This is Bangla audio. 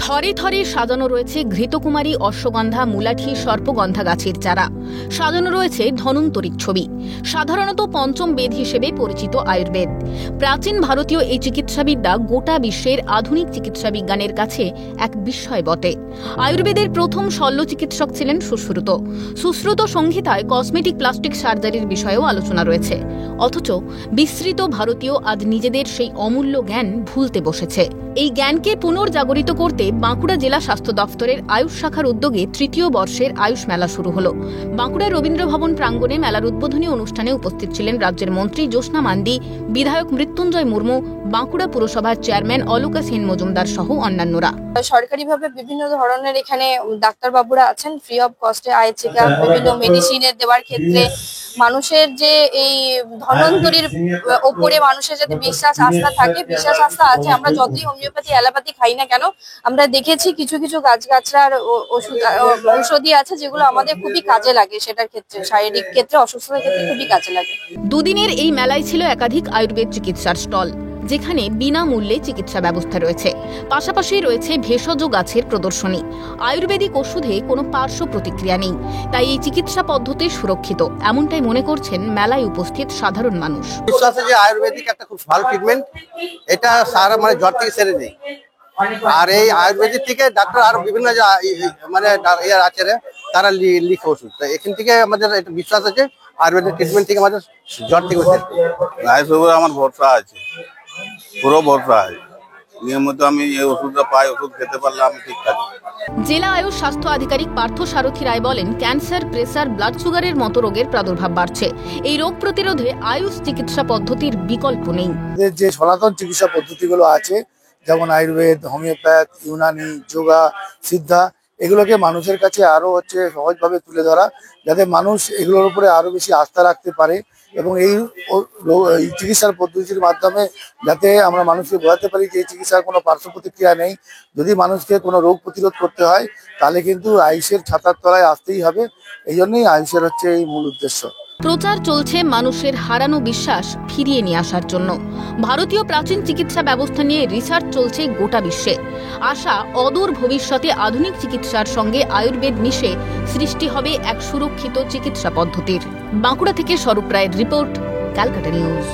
থরে থরে সাজানো রয়েছে ঘৃতকুমারী, অশ্বগন্ধা, মুলাঠি, সর্পগন্ধা গাছের চারা। সাজানো রয়েছে ধন্বন্তরীর ছবি। সাধারণত পঞ্চম বেদ হিসেবে পরিচিত আয়ুর্বেদ। প্রাচীন ভারতীয় এই চিকিৎসাবিদ্যা গোটা বিশ্বের আধুনিক চিকিৎসা বিজ্ঞানের কাছে এক বিস্ময় বটে। আয়ুর্বেদের প্রথম শল্য চিকিৎসক ছিলেন সুশ্রুত। সুশ্রুত সংহিতায় কসমেটিক প্লাস্টিক সার্জারির বিষয়েও আলোচনা রয়েছে। অথচ বিস্মৃত ভারতীয় আজ নিজেদের সেই অমূল্য জ্ঞান ভুলতে বসেছে। এই জ্ঞানকে পুনর্জাগরিত করতে বাঁকুড়া জেলা স্বাস্থ্য দফতরের আয়ুষ শাখার উদ্যোগে তৃতীয় বর্ষের আয়ুষ মেলা শুরু হলো। বাঁকুড়া রবীন্দ্র ভবন প্রাঙ্গণে মেলার উদ্বোধনী অনুষ্ঠানে উপস্থিত ছিলেন রাজ্যের মন্ত্রী জ্যোৎস্না মান্ডি, বিধায়ক মৃত্যুঞ্জয় মুর্মু, বাঁকুড়া পুরসভার চেয়ারম্যান অলোকা সেন মজুমদার সহ অন্যান্যরা। সরকারিভাবে বিভিন্ন ধরনের এখানে ডাক্তারবাবুরা আছেন, ফ্রি অফ কস্টে আই চেকআপ, বিভিন্ন মেডিসিনের দেওয়ার ক্ষেত্রে মানুষের যে এই ধন্বন্তরীর ওপরে মানুষের যাতে বিশ্বাস আস্থা থাকে, বিশ্বাস আস্থা আছে। আমরা যতই হোমিওপ্যাথি অ্যালোপ্যাথি খাই না কেন, আমরা দেখেছি কিছু কিছু গাছগাছড়ার ঔষধি আছে যেগুলো আমাদের খুবই কাজে লাগে। সেটার ক্ষেত্রে, শারীরিক ক্ষেত্রে, অসুস্থতার ক্ষেত্রে খুবই কাজে লাগে। দুদিনের এই মেলায় ছিল একাধিক আয়ুর্বেদ চিকিৎসার স্টল, যেখানে বিনামূল্যে চিকিৎসা ব্যবস্থা রয়েছে। পাশাপাশি রয়েছে ভেষজ গাছের প্রদর্শনী। আয়ুর্বেদিক ওষুধে কোনো পার্শ্ব প্রতিক্রিয়া নেই, তাই এই চিকিৎসা পদ্ধতি সুরক্ষিত, এমনটাই মনে করছেন মেলায় উপস্থিত সাধারণ মানুষ। বিশ্বাস আছে যে আয়ুর্বেদিক একটা খুব ভালো ট্রিটমেন্ট, এটা সারা মানে জ্বর থেকে সেরে নেই। আর এই আয়ুর্বেদিক থেকে ডাক্তার আর বিভিন্ন মানে আছে তারা লিখে ওষুধ, তো এখান থেকে আমাদের একটা বিশ্বাস আছে আয়ুর্বেদিক ট্রিটমেন্ট থেকে আমাদের জ্বর থেকে আমার ভরসা আছে, পুরো ভরসা আছে। নিয়মিত আমি এই ওষুধটা পাই, ওষুধ খেতে পারলে আমি ঠিক থাকি। জেলা আয়ুষ স্বাস্থ্য আধিকারিক পার্থ সারথী রায় বলেন, ক্যান্সার, প্রেসার, ব্লাড সুগারের মতো রোগের প্রাদুর্ভাব বাড়ছে। এই রোগ প্রতিরোধে আয়ুষ চিকিৎসা পদ্ধতির বিকল্প নেই। যে সনাতন চিকিৎসা পদ্ধতিগুলো আছে, যেমন আয়ুর্বেদ, হোমিওপ্যাথ, ইউনানি, যোগা, সিদ্ধা, এগুলোকে মানুষের কাছে আরো সহজভাবে তুলে ধরা, যাতে মানুষ এগুলোর উপরে আরো বেশি আস্থা রাখতে পারে এবং এই চিকিৎসার পদ্ধতির মাধ্যমে যাতে আমরা মানুষকে বোঝাতে পারি যে এই চিকিৎসার কোনো পার্শ্ব প্রতিক্রিয়া নেই। যদি মানুষকে কোনো রোগ প্রতিরোধ করতে হয় তাহলে কিন্তু আয়ুষের ছাতার তলায় আসতেই হবে। এই জন্যই আয়ুষের এই মূল উদ্দেশ্য। প্রচার চলছে মানুষের হারানো বিশ্বাস ফিরিয়ে নিয়ে আসার জন্য। ভারতীয় প্রাচীন চিকিৎসা ব্যবস্থা নিয়ে রিসার্চ চলছে গোটা বিশ্বে। আশা, অদূর ভবিষ্যতে আধুনিক চিকিৎসার সঙ্গে আয়ুর্বেদ মিশে সৃষ্টি হবে এক সুরক্ষিত চিকিৎসা পদ্ধতির। বাঁকুড়া থেকে স্বরূপ রায়ের রিপোর্ট, ক্যালকাটা নিউজ।